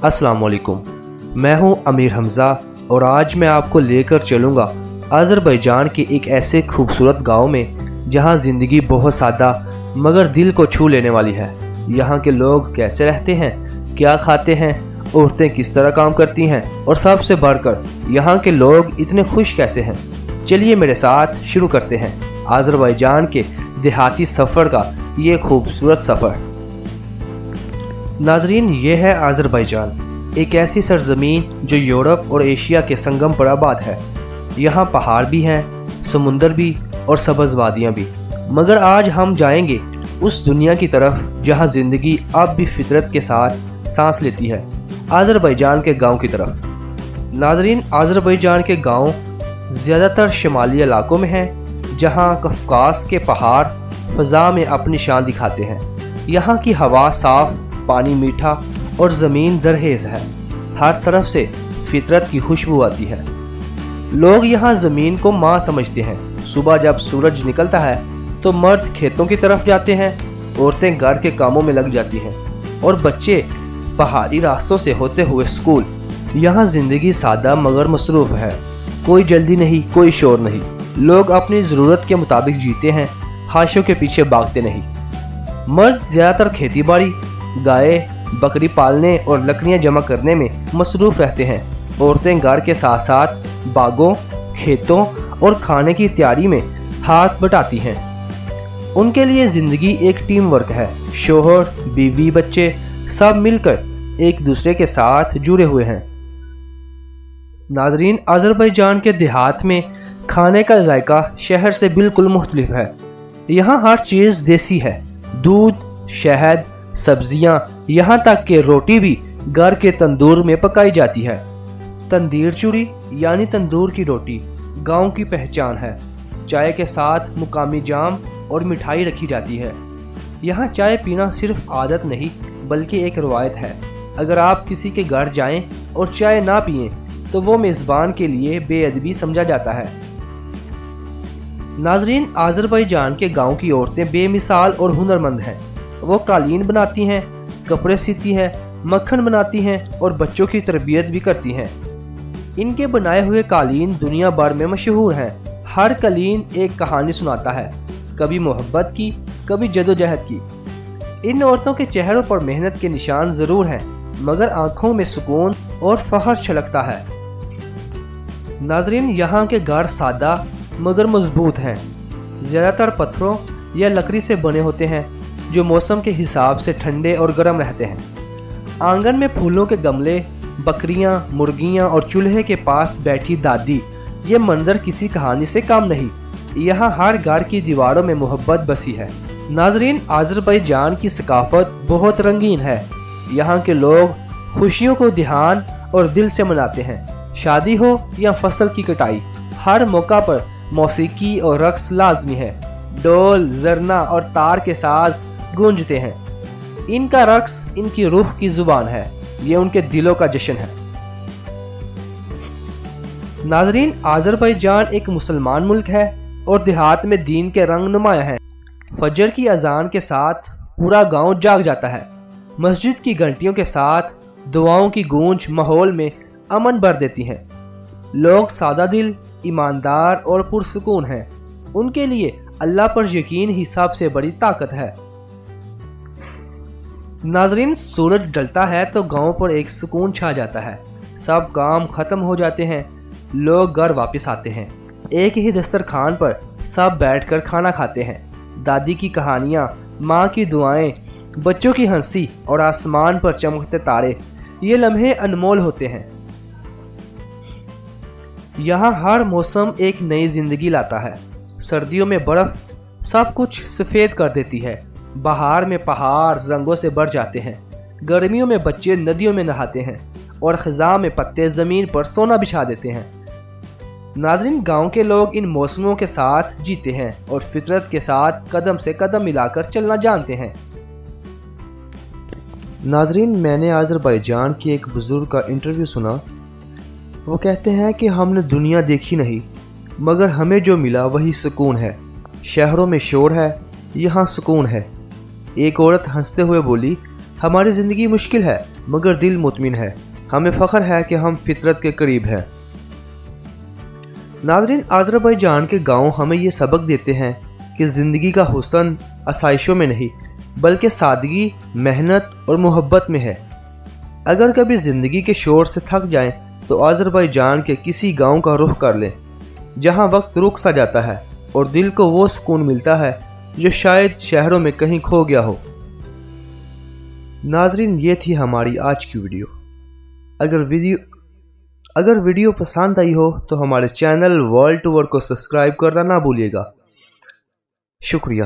अस्सलाम वालेकुम। मैं हूं अमीर हमज़ा और आज मैं आपको लेकर चलूंगा अज़रबैजान के एक ऐसे खूबसूरत गांव में जहां ज़िंदगी बहुत सादा मगर दिल को छू लेने वाली है। यहां के लोग कैसे रहते हैं, क्या खाते हैं, औरतें किस तरह काम करती हैं और सबसे बढ़कर यहां के लोग इतने खुश कैसे हैं। चलिए मेरे साथ शुरू करते हैं अज़रबैजान के देहाती सफ़र का ये खूबसूरत सफ़र। नाजरीन, ये है अज़रबैजान, एक ऐसी सरजमीन जो यूरोप और एशिया के संगम पर आबाद है। यहाँ पहाड़ भी हैं, समुंदर भी और सब्ज़ वादियाँ भी। मगर आज हम जाएंगे उस दुनिया की तरफ जहाँ ज़िंदगी अब भी फितरत के साथ सांस लेती है, अज़रबैजान के गांव की तरफ। नाजरीन, अज़रबैजान के गांव ज़्यादातर शुमाली इलाकों में हैं, जहाँ कफकास के पहाड़ फ़ज़ा में अपनी शान दिखाते हैं। यहाँ की हवा साफ़, पानी मीठा और ज़मीन जरखेज़ है। हर तरफ से फितरत की खुशबू आती है। लोग यहाँ ज़मीन को माँ समझते हैं। सुबह जब सूरज निकलता है तो मर्द खेतों की तरफ जाते हैं, औरतें घर के कामों में लग जाती हैं और बच्चे पहाड़ी रास्तों से होते हुए स्कूल। यहाँ ज़िंदगी सादा मगर मसरूफ़ है। कोई जल्दी नहीं, कोई शोर नहीं। लोग अपनी ज़रूरत के मुताबिक जीते हैं, ख्वाहिशों के पीछे भागते नहीं। मर्द ज़्यादातर खेती बाड़ी, गाय बकरी पालने और लकड़ियां जमा करने में मसरूफ़ रहते हैं। औरतें घर के साथ साथ बागों, खेतों और खाने की तैयारी में हाथ बटाती हैं। उनके लिए ज़िंदगी एक टीम वर्क है। शोहर, बीवी, बच्चे सब मिलकर एक दूसरे के साथ जुड़े हुए हैं। नाजरीन, अज़रबैजान के देहात में खाने का जायका शहर से बिल्कुल मुख्तलिफ है। यहाँ हर चीज़ देसी है। दूध, शहद, सब्जियां, यहाँ तक कि रोटी भी घर के तंदूर में पकाई जाती है। तंदीर चूड़ी यानी तंदूर की रोटी गांव की पहचान है। चाय के साथ मुकामी जाम और मिठाई रखी जाती है। यहाँ चाय पीना सिर्फ आदत नहीं बल्कि एक रवायत है। अगर आप किसी के घर जाएं और चाय ना पिएं तो वो मेज़बान के लिए बेअदबी समझा जाता है। नाजरीन, अज़रबैजान के गाँव की औरतें बेमिसाल और हुनरमंद हैं। वो कालीन बनाती हैं, कपड़े सीती हैं, मक्खन बनाती हैं और बच्चों की तरबियत भी करती हैं। इनके बनाए हुए कालीन दुनिया भर में मशहूर हैं। हर कालीन एक कहानी सुनाता है, कभी मोहब्बत की, कभी जदोजहद की। इन औरतों के चेहरों पर मेहनत के निशान ज़रूर हैं, मगर आंखों में सुकून और फख्र छलकता है। नाजरीन, यहाँ के घर सादा मगर मजबूत हैं। ज़्यादातर पत्थरों या लकड़ी से बने होते हैं जो मौसम के हिसाब से ठंडे और गर्म रहते हैं। आंगन में फूलों के गमले, बकरियां, मुर्गियां और चूल्हे के पास बैठी दादी, ये मंजर किसी कहानी से कम नहीं। यहाँ हर घर की दीवारों में मोहब्बत बसी है। नाजरीन, अज़रबैजान की सकाफत बहुत रंगीन है। यहाँ के लोग खुशियों को ध्यान और दिल से मनाते हैं। शादी हो या फसल की कटाई, हर मौका पर मौसीकी और रक्स लाजमी है। डोल, जरना और तार के साज गूंजते हैं। इनका रक्स इनकी रूह की जुबान है। ये उनके दिलों का जश्न है। नाजरीन, अज़रबैजान एक मुसलमान मुल्क है और देहात में दीन के रंग नुमाया हैं। फजर की अजान के साथ पूरा गांव जाग जाता है। मस्जिद की घंटियों के साथ दुआओं की गूंज माहौल में अमन भर देती हैं। लोग सादा दिल, ईमानदार और पुरसुकून हैं। उनके लिए अल्लाह पर यकीन ही सबसे बड़ी ताकत है। नाजरीन, सूरज ढलता है तो गांव पर एक सुकून छा जाता है। सब काम खत्म हो जाते हैं, लोग घर वापस आते हैं। एक ही दस्तरखान पर सब बैठकर खाना खाते हैं। दादी की कहानियाँ, माँ की दुआएं, बच्चों की हंसी और आसमान पर चमकते तारे, ये लम्हे अनमोल होते हैं। यहाँ हर मौसम एक नई जिंदगी लाता है। सर्दियों में बर्फ सब कुछ सफ़ेद कर देती है। बहार में पहाड़ रंगों से भर जाते हैं। गर्मियों में बच्चे नदियों में नहाते हैं और ख़ज़ां में पत्ते ज़मीन पर सोना बिछा देते हैं। नाज़रीन, गांव के लोग इन मौसमों के साथ जीते हैं और फितरत के साथ कदम से कदम मिलाकर चलना जानते हैं। नाज़रीन, मैंने अज़रबैजान के एक बुज़ुर्ग का इंटरव्यू सुना। वो कहते हैं कि हमने दुनिया देखी नहीं, मगर हमें जो मिला वही सुकून है। शहरों में शोर है, यहाँ सुकून है। एक औरत हंसते हुए बोली, ہماری زندگی مشکل ہے مگر دل مطمئن ہے، ہمیں فخر ہے کہ ہم فطرت کے قریب ہیں۔ ناظرین، آذربائیجان کے گاؤں ہمیں یہ سبق دیتے ہیں کہ زندگی کا حسن آسائشوں میں نہیں بلکہ سادگی، محنت اور محبت میں ہے۔ اگر کبھی زندگی کے شور سے تھک جائیں تو آذربائیجان کے کسی گاؤں کا رخ کر لیں، جہاں وقت رک سا جاتا ہے اور دل کو وہ سکون ملتا ہے جو شاید شہروں میں کہیں کھو گیا ہو۔ ناظرین، یہ تھی ہماری آج کی ویڈیو۔ اگر ویڈیو پسند آئی ہو تو ہمارے چینل ورلڈ ٹور کو سبسکرائب کرنا نہ بھولیے گا۔ شکریہ۔